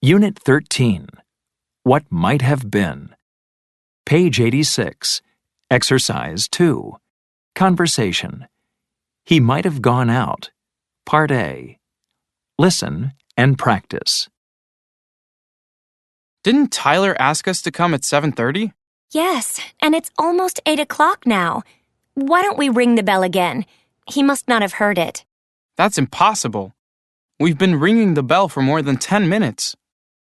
Unit 13. What might have been. Page 86. Exercise 2. Conversation. He might have gone out. Part A. Listen and practice. Didn't Tyler ask us to come at 7:30? Yes, and it's almost 8 o'clock now. Why don't we ring the bell again? He must not have heard it. That's impossible. We've been ringing the bell for more than 10 minutes.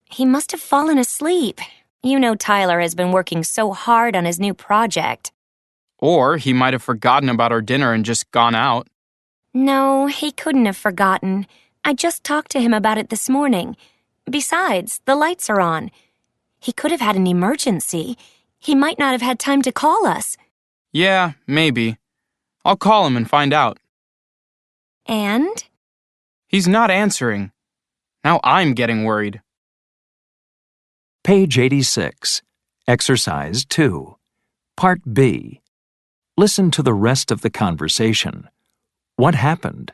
He must have fallen asleep. You know Tyler has been working so hard on his new project. Or he might have forgotten about our dinner and just gone out. No, he couldn't have forgotten. I just talked to him about it this morning. Besides, the lights are on. He could have had an emergency. He might not have had time to call us. Yeah, maybe. I'll call him and find out. And? He's not answering. Now I'm getting worried. Page 86. Exercise 2. Part B. Listen to the rest of the conversation. What happened?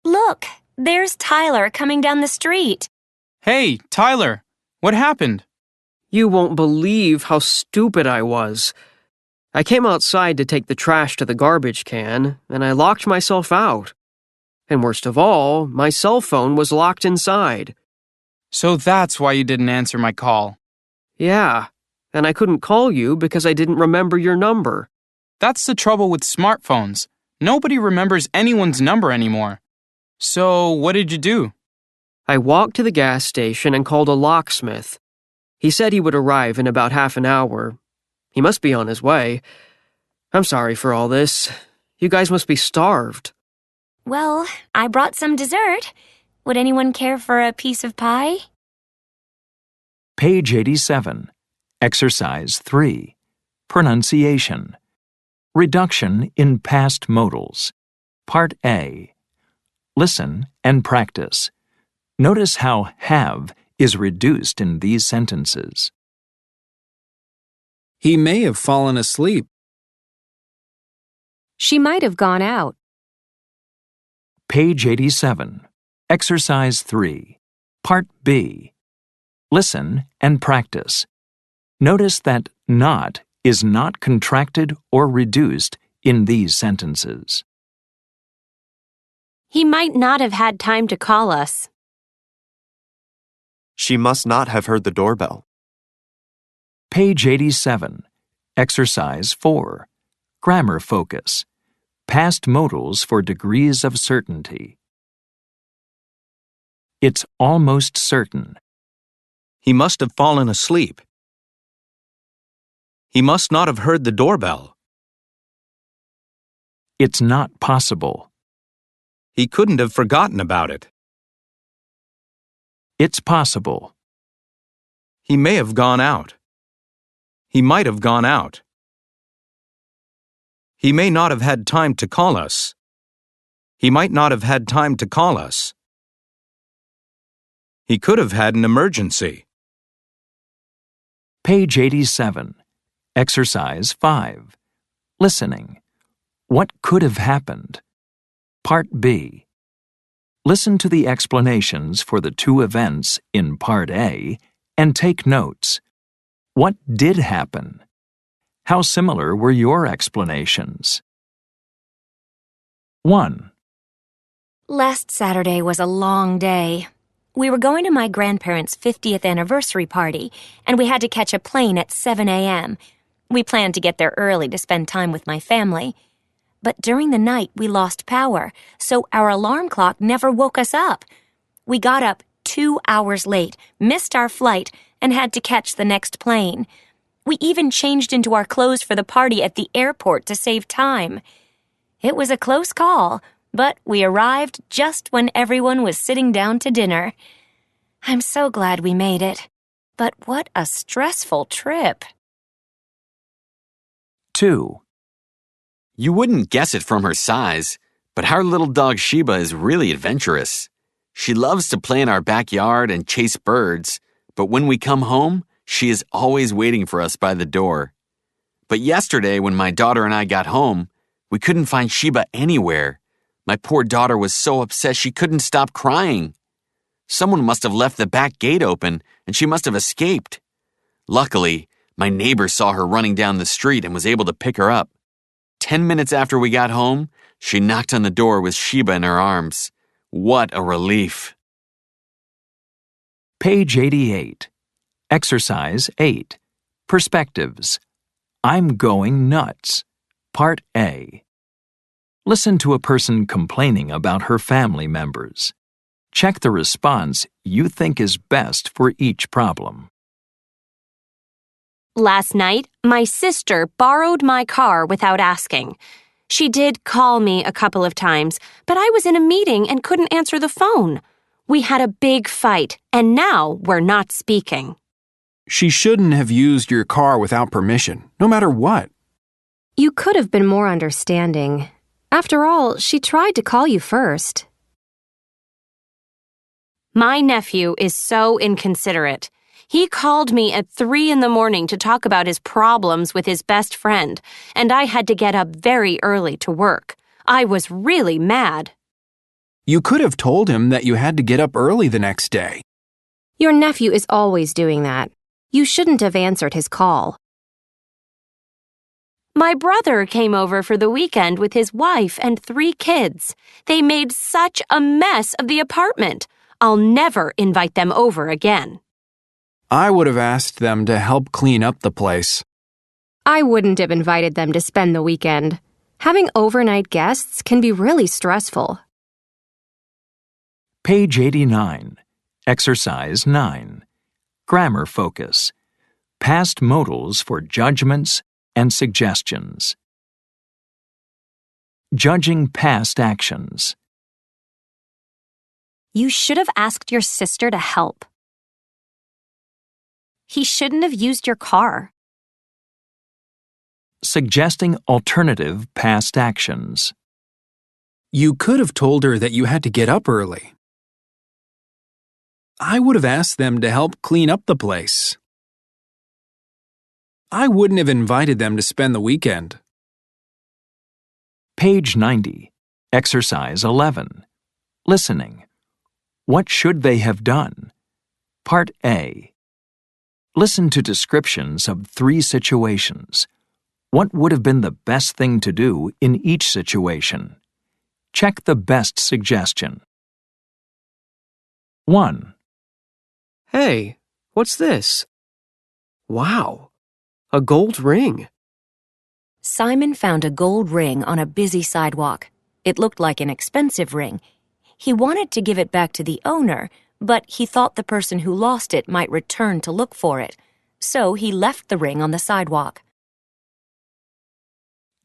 Look, there's Tyler coming down the street. Hey, Tyler, what happened? You won't believe how stupid I was. I came outside to take the trash to the garbage can, and I locked myself out. And worst of all, my cell phone was locked inside. So that's why you didn't answer my call. Yeah, and I couldn't call you because I didn't remember your number. That's the trouble with smartphones. Nobody remembers anyone's number anymore. So what did you do? I walked to the gas station and called a locksmith. He said he would arrive in about half an hour. He must be on his way. I'm sorry for all this. You guys must be starved. Well, I brought some dessert. Would anyone care for a piece of pie? Page 87. Exercise 3. Pronunciation. Reduction in past modals. Part A. Listen and practice. Notice how have is reduced in these sentences. He may have fallen asleep. She might have gone out. Page 87. Exercise 3. Part B. Listen and practice. Notice that not is not contracted or reduced in these sentences. He might not have had time to call us. She must not have heard the doorbell. Page 87. Exercise 4. Grammar focus. Past modals for degrees of certainty. It's almost certain. He must have fallen asleep. He must not have heard the doorbell. It's not possible. He couldn't have forgotten about it. It's possible. He may have gone out. He might have gone out. He may not have had time to call us. He might not have had time to call us. He could have had an emergency. Page 87. Exercise 5. Listening. What could have happened? Part B. Listen to the explanations for the two events in Part A and take notes. What did happen? How similar were your explanations? 1. Last Saturday was a long day. We were going to my grandparents' 50th anniversary party, and we had to catch a plane at 7 a.m. We planned to get there early to spend time with my family. But during the night, we lost power, so our alarm clock never woke us up. We got up 2 hours late, missed our flight, and had to catch the next plane. We even changed into our clothes for the party at the airport to save time. It was a close call, but we arrived just when everyone was sitting down to dinner. I'm so glad we made it. But what a stressful trip. 2. You wouldn't guess it from her size, but our little dog Sheba is really adventurous. She loves to play in our backyard and chase birds, but when we come home, she is always waiting for us by the door. But yesterday, when my daughter and I got home, we couldn't find Sheba anywhere. My poor daughter was so upset she couldn't stop crying. Someone must have left the back gate open, and she must have escaped. Luckily, my neighbor saw her running down the street and was able to pick her up. 10 minutes after we got home, she knocked on the door with Sheba in her arms. What a relief. Page 88. Exercise 8. Perspectives. I'm going nuts. Part A. Listen to a person complaining about her family members. Check the response you think is best for each problem. Last night, my sister borrowed my car without asking. She did call me a couple of times, but I was in a meeting and couldn't answer the phone. We had a big fight, and now we're not speaking. She shouldn't have used your car without permission, no matter what. You could have been more understanding. After all, she tried to call you first. My nephew is so inconsiderate. He called me at 3 a.m. to talk about his problems with his best friend, and I had to get up very early to work. I was really mad. You could have told him that you had to get up early the next day. Your nephew is always doing that. You shouldn't have answered his call. My brother came over for the weekend with his wife and 3 kids. They made such a mess of the apartment. I'll never invite them over again. I would have asked them to help clean up the place. I wouldn't have invited them to spend the weekend. Having overnight guests can be really stressful. Page 89. Exercise 9. Grammar focus. Past modals for judgments and suggestions. Judging past actions. You should have asked your sister to help. He shouldn't have used your car. Suggesting alternative past actions. You could have told her that you had to get up early. I would have asked them to help clean up the place. I wouldn't have invited them to spend the weekend. Page 90. Exercise 11. Listening. What should they have done? Part A. Listen to descriptions of 3 situations. What would have been the best thing to do in each situation? Check the best suggestion. 1. Hey, what's this? Wow, a gold ring. Simon found a gold ring on a busy sidewalk. It looked like an expensive ring. He wanted to give it back to the owner, but he thought the person who lost it might return to look for it. So he left the ring on the sidewalk.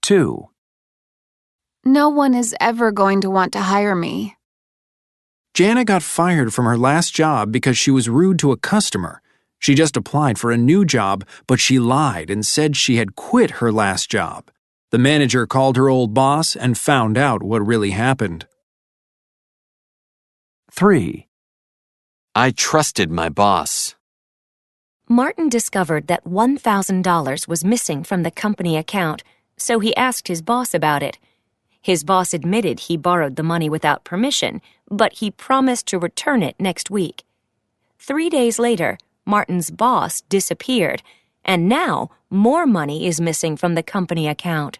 2. No one is ever going to want to hire me. Janet got fired from her last job because she was rude to a customer. She just applied for a new job, but she lied and said she had quit her last job. The manager called her old boss and found out what really happened. 3. I trusted my boss. Martin discovered that $1,000 was missing from the company account, so he asked his boss about it. His boss admitted he borrowed the money without permission, but he promised to return it next week. 3 days later, Martin's boss disappeared, and now more money is missing from the company account.